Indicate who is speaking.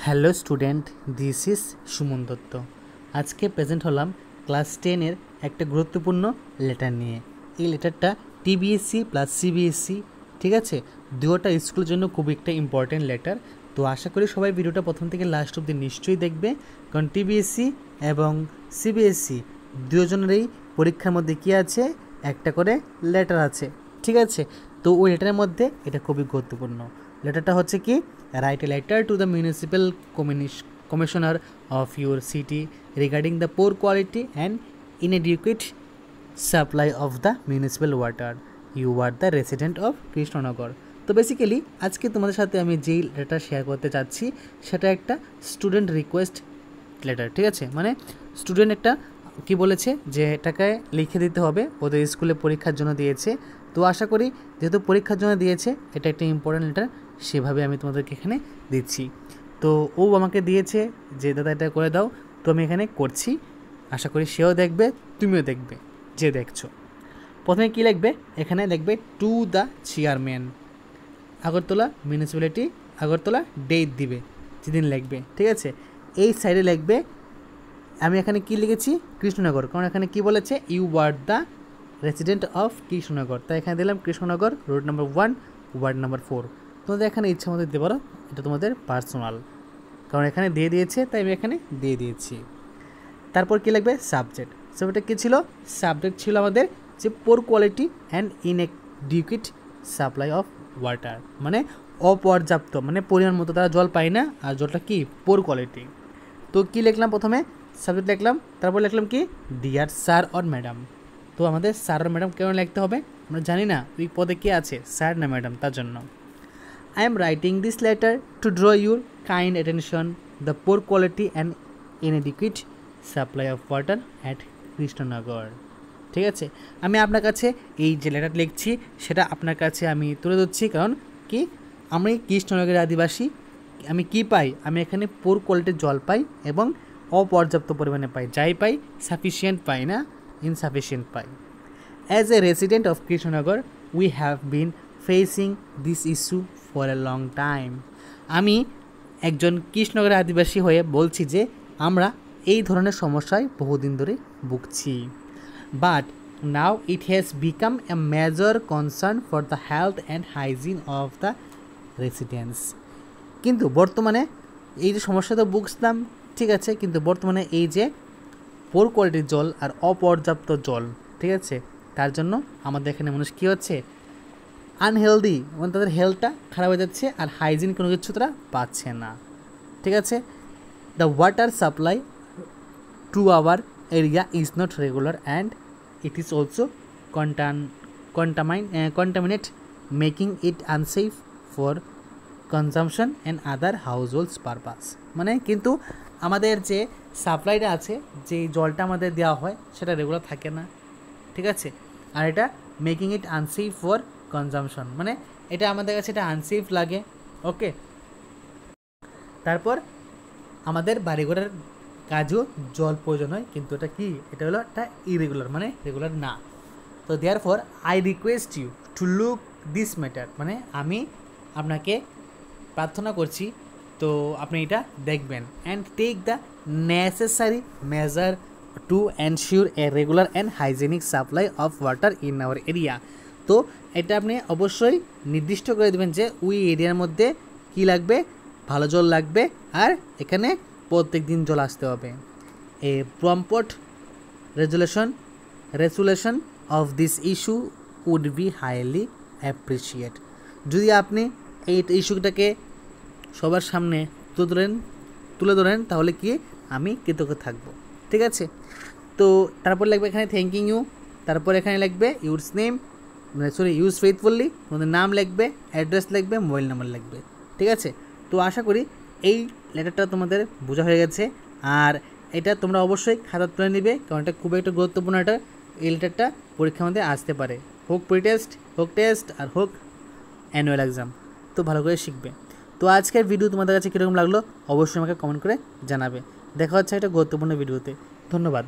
Speaker 1: Hello student, this is Suman Dutta. আজকে present হলাম class 10-এর একটা গুরুত্বপূর্ণ লেটার নিয়ে। এই লেটারটা টিবিএসসি প্লাস সিবিএসসি, ঠিক আছে, দুটোটা স্কুলের জন্য খুব একটা ইম্পর্টেন্ট লেটার। তো আশা করি সবাই ভিডিওটা প্রথম থেকে লাস্ট অবধি নিশ্চয়ই দেখবে, কারণ টিবিএসসি এবং সিবিএসসি দুজনেরই পরীক্ষার মধ্যে কী আছে, একটা করে লেটার আছে, ঠিক আছে। তো ওই লেটারের মধ্যে এটা খুবই গুরুত্বপূর্ণ। লেটারটা হচ্ছে কি, write a letter to the municipal commissioner of your city regarding the poor quality and inadequate supply of the municipal water. You are the resident of Krishnanagar. তো বেসিক্যালি আজকে তোমাদের সাথে আমি যেই লেটার শেয়ার করতে চাচ্ছি সেটা একটা স্টুডেন্ট রিকোয়েস্ট লেটার, ঠিক আছে। মানে স্টুডেন্ট একটা কি বলেছে যে এটাকে লিখে দিতে হবে, ওদের স্কুলে পরীক্ষার জন্য দিয়েছে। তো আশা করি যেহেতু পরীক্ষার জন্য দিয়েছে এটা একটা ইম্পর্টেন্ট লেটার, সেভাবে আমি তোমাদেরকে এখানে দিচ্ছি। তো ও আমাকে দিয়েছে যে দাদা এটা করে দাও, তো আমি এখানে করছি। আশা করি সেও দেখবে, তুমিও দেখবে যে দেখছো। প্রথমে কী লিখবে, এখানে লিখবে to the chairman Agartala municipality, Agartala date দিবে যেদিন লিখবে, ঠিক আছে। এই সাইডে লিখবে, আমি এখানে কি লিখেছি কৃষ্ণনগর, কারণ এখানে কি বলেছে you are the resident of Krishnanagar, তাই এখানে দিলাম Krishnanagar, road number 1, ward number 4। তোমাদের এখানে ইচ্ছা মতো দিতে পারো, এটা তোমাদের পার্সোনাল, কারণ এখানে দিয়ে দিয়েছে তাই আমি এখানে দিয়ে দিয়েছি। তারপর কী লাগবে, সাবজেক্ট। সাবজেক্টটা কী ছিল, সাবজেক্ট ছিল আমাদের যে poor quality and inadequate supply of water, মানে অপর্যাপ্ত, মানে পরিমাণ মতো তারা জল পায় না, আর জলটা কি পোর কোয়ালিটি। তো কী লিখলাম, প্রথমে সাবজেক্ট লিখলাম, তারপর লিখলাম কি ডিয়ার স্যার অর ম্যাডাম। তো আমাদের স্যার আর ম্যাডাম কেন লিখতে হবে, আমরা জানি না ওই পদে কে আছে, স্যার না ম্যাডাম, তার জন্য। I am writing this letter to draw your kind attention the poor quality and inadequate supply of water at Krishnanagar, ঠিক আছে। আমি আপনার কাছে এই যে লেটার লিখছি সেটা আপনার কাছে আমি তুলে ধরছি, কারণ কি আমি কৃষ্ণনগরের আদিবাসী, আমি কি পাই, আমি এখানে পোর কোয়ালিটির জল পাই এবং অপর্যাপ্ত পরিমাণে পাই, যাই পাই সাফিসিয়েন্ট পাই না, insufficient pi. As a resident of Krishnanagar we have been facing this issue for a long time. আমি একজন কৃষ্ণনগরের আদিবাসী হয়ে বলছি যে আমরা এই ধরনের সমস্যায় বহুদিন ধরে ভুগছি। But now it has become a major concern for the health and hygiene of the residents. কিন্তু বর্তমানে এই যে সমস্যা তো ভুগছিলাম, ঠিক আছে, কিন্তু বর্তমানে এই যে পোর কোয়ালিটির জল আর অপর্যাপ্ত জল, ঠিক আছে, তার জন্য আমাদের এখানে মানুষ কী হচ্ছে, আনহেলদি, মানে তাদের হেলথটা খারাপ হয়ে যাচ্ছে, আর হাইজিন কোনো কিছু তারা পাচ্ছে না, ঠিক আছে। The water supply to our area is not regular and it is also contaminate making it unsafe for consumption and other house holds purpose. মানে কিন্তু আমাদের যে সাপ্লাইটা আছে, যে জলটা আমাদের দেওয়া হয় সেটা রেগুলার থাকে না, ঠিক আছে। আর এটা making it unsafe for consumption, মানে এটা আমাদের কাছে এটা আনসেফ লাগে, ওকে। তারপর আমাদের বাড়িঘরের কাজও জল প্রয়োজন হয়, কিন্তু এটা কি, এটা হলো একটা ইরেগুলার, মানে রেগুলার না। তো therefore I request you to look this matter, মানে আমি আপনাকে প্রার্থনা করছি, তো আপনি এটা দেখবেন and take the necessary measure to ensure a regular and hygienic supply of water in our area. তো এটা আপনি অবশ্যই নির্দিষ্ট করে দেবেন যে ওই এরিয়ার মধ্যে কি লাগবে, ভালো জল লাগবে, আর এখানে প্রত্যেক দিন জল আসতে হবে। A prompt resolution of this issue would be highly appreciate. যদি আপনি এই ইস্যুটাকে সবার সামনে তুলে ধরেন তাহলে কি আমি কৃতজ্ঞ থাকবো, ঠিক আছে। তো তারপর লিখবে এখানে থ্যাঙ্কিং ইউ, তারপর এখানে লিখবে ইউরস নেম, ইউজ ফেইথফুলি, তোমাদের নাম লিখবে, অ্যাড্রেস লিখবে, মোবাইল নাম্বার লিখবে, ঠিক আছে। তো আশা করি এই লেটারটা তোমাদের বোঝা হয়ে গেছে, আর এটা তোমরা অবশ্যই খাতা তুলে নিবে, কারণ এটা খুব একটা গুরুত্বপূর্ণ একটা, এই লেটারটা পরীক্ষার মধ্যে আসতে পারে, হোক প্রি টেস্ট, হোক টেস্ট, আর হোক অ্যানুয়াল এক্সাম। তো ভালো করে শিখবে। তো আজকের ভিডিও তোমাদের কাছে কীরকম লাগলো অবশ্যই আমাকে কমেন্ট করে জানাবে। দেখা হচ্ছে একটা গুরুত্বপূর্ণ ভিডিওতে। ধন্যবাদ।